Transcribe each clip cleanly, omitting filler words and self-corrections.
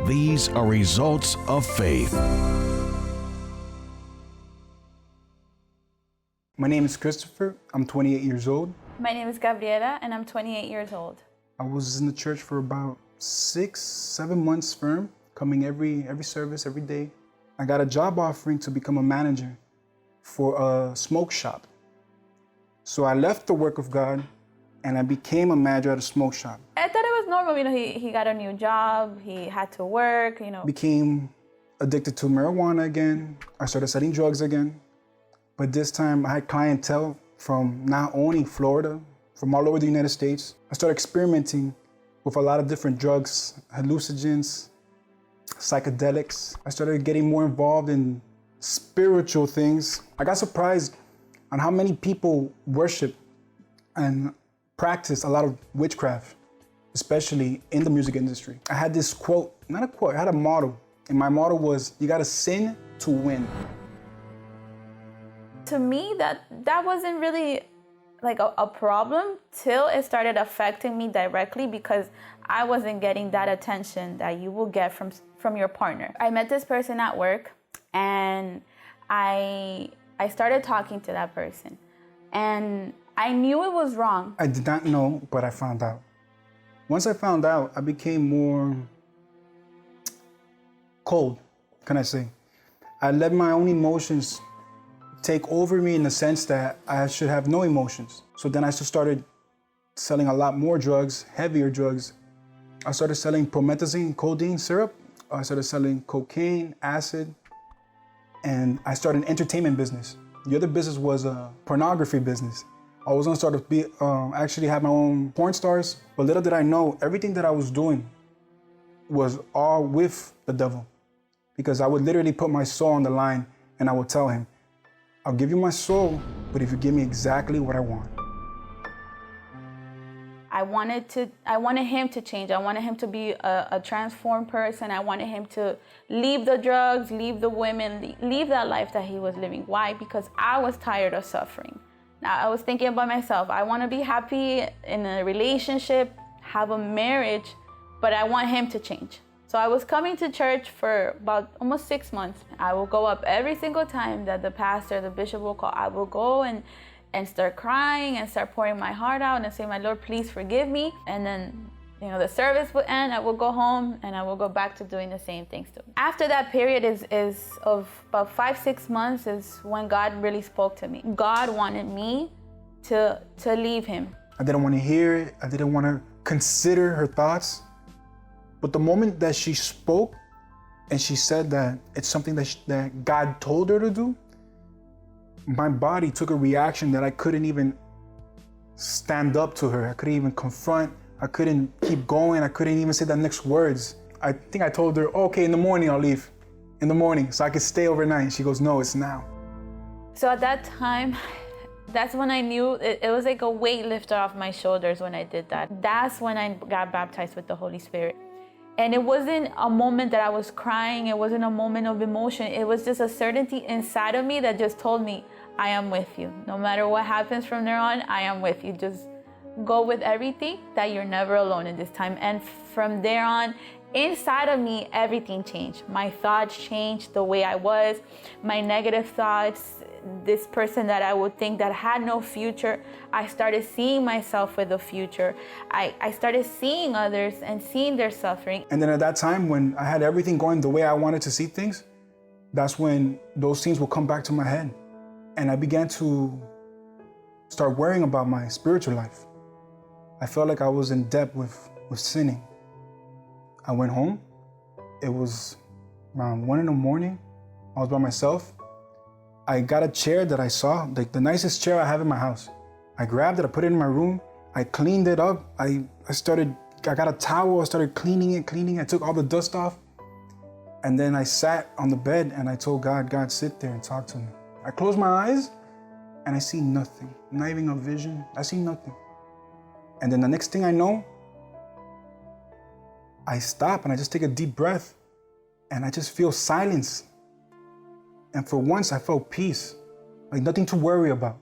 These are results of faith. My name is Christopher. I'm 28 years old. My name is Gabriela, and I'm 28 years old. I was in the church for about 6-7 months firm, coming every service, every day. I got a job offering to become a manager for a smoke shop. So I left the work of God and I became a manager at a smoke shop. I thought it was normal, he got a new job, he had to work, Became addicted to marijuana again. I started selling drugs again. But this time I had clientele from not only Florida, from all over the United States. I started experimenting with a lot of different drugs, hallucinogens, psychedelics. I started getting more involved in spiritual things. I got surprised on how many people worship and practice a lot of witchcraft, especially in the music industry. I had this quote, not a quote, I had a motto. And my motto was, you gotta sin to win. To me, that wasn't really like a problem till it started affecting me directly, because I wasn't getting that attention that you will get from your partner. I met this person at work, and I started talking to that person, and I knew it was wrong. I did not know, but I found out. Once I found out, I became more cold, can I say. I let my own emotions take over me in the sense that I should have no emotions. So then I just started selling a lot more drugs, heavier drugs. I started selling promethazine, codeine syrup. I started selling cocaine, acid, and I started an entertainment business. The other business was a pornography business. I was gonna start to actually have my own porn stars, but little did I know, everything that I was doing was all with the devil. Because I would literally put my soul on the line and I would tell him, I'll give you my soul, but if you give me exactly what I want. I wanted him to change. I wanted him to be a transformed person. I wanted him to leave the drugs, leave the women, leave that life that he was living. Why? Because I was tired of suffering. Now, I was thinking about myself. I want to be happy in a relationship, have a marriage, but I want him to change. So I was coming to church for about almost 6 months. I will go up every single time that the pastor, the bishop will call. I will go and start crying and start pouring my heart out and say, my Lord, please forgive me. And then, the service would end. I will go home and I will go back to doing the same things too. After that period is of about 5-6 months is when God really spoke to me. God wanted me to leave him. I didn't want to hear it. I didn't want to consider her thoughts. But the moment that she spoke and she said that it's something that God told her to do, my body took a reaction that I couldn't even stand up to her. I couldn't even confront. I couldn't keep going. I couldn't even say the next words. I think I told her, okay, in the morning I'll leave. In the morning, so I could stay overnight. She goes, no, it's now. So at that time, that's when I knew it was like a weight lifted off my shoulders when I did that. That's when I got baptized with the Holy Spirit. And it wasn't a moment that I was crying. It wasn't a moment of emotion. It was just a certainty inside of me that just told me, I am with you. No matter what happens from there on, I am with you. Just go with everything, that you're never alone in this time. And from there on, inside of me, everything changed. My thoughts changed, the way I was, my negative thoughts, this person that I would think that had no future, I started seeing myself with a future. I started seeing others and seeing their suffering. And then at that time, when I had everything going the way I wanted to see things, that's when those scenes would come back to my head. And I began to start worrying about my spiritual life. I felt like I was in debt with sinning. I went home. It was around 1 a.m. I was by myself. I got a chair that I saw, like the nicest chair I have in my house. I grabbed it, I put it in my room. I cleaned it up. I got a towel, I started cleaning it. I took all the dust off. And then I sat on the bed and I told God, sit there and talk to me. I closed my eyes and I see nothing, not even a vision. I see nothing. And then the next thing I know, I stop and I just take a deep breath and I just feel silence. And for once I felt peace, like nothing to worry about.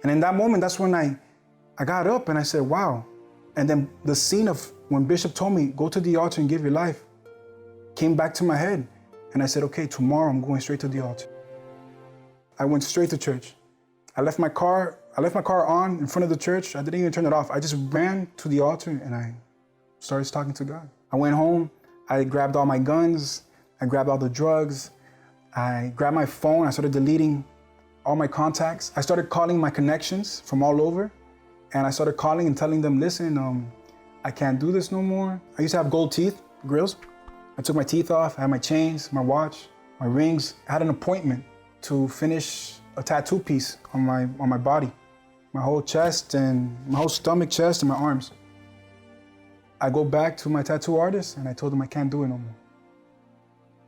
And in that moment, that's when I got up and I said, wow. And then the scene of when Bishop told me, go to the altar and give your life. came back to my head. And I said, okay, tomorrow I'm going straight to the altar. I went straight to church. I left my car on in front of the church. I didn't even turn it off. I just ran to the altar and I started talking to God. I went home, I grabbed all my guns, I grabbed all the drugs, I grabbed my phone, I started deleting all my contacts. I started calling my connections from all over, and I started calling and telling them, listen, I can't do this no more. I used to have gold teeth, grills. I took my teeth off, I had my chains, my watch, my rings. I had an appointment to finish a tattoo piece on my body, my whole chest and my whole stomach, chest, and my arms. I go back to my tattoo artist and I told him I can't do it no more.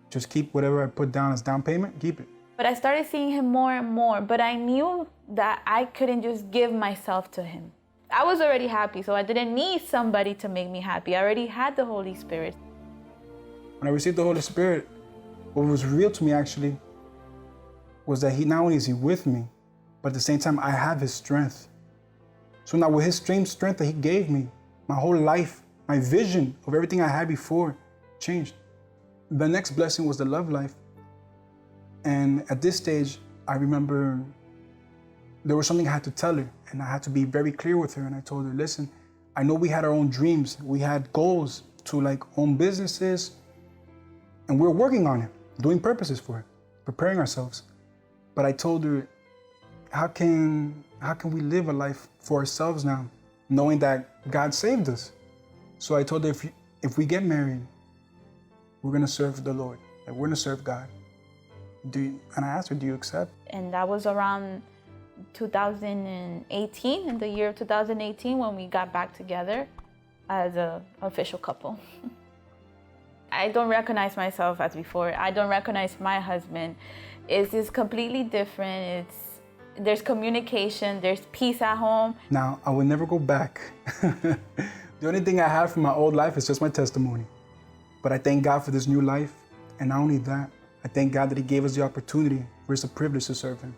Just keep whatever I put down as down payment, keep it. But I started seeing him more and more, but I knew that I couldn't just give myself to him. I was already happy, so I didn't need somebody to make me happy. I already had the Holy Spirit. When I received the Holy Spirit, what was real to me actually was that not only is he with me, but at the same time, I have his strength. So now with his same strength that he gave me, my whole life, my vision of everything I had before changed. The next blessing was the love life. And at this stage, I remember there was something I had to tell her, and I had to be very clear with her. And I told her, listen, I know we had our own dreams. We had goals to own businesses, and we're working on it, doing purposes for it, preparing ourselves. But I told her, how can we live a life for ourselves now, knowing that God saved us? So I told her, if we get married, we're gonna serve the Lord, we're gonna serve God. And I asked her, do you accept? And that was around 2018, in the year of 2018, when we got back together as an official couple. I don't recognize myself as before. I don't recognize my husband. It's just completely different. There's communication, there's peace at home. Now, I will never go back. The only thing I have from my old life is just my testimony. But I thank God for this new life. And not only that, I thank God that he gave us the opportunity, for it's a privilege to serve him.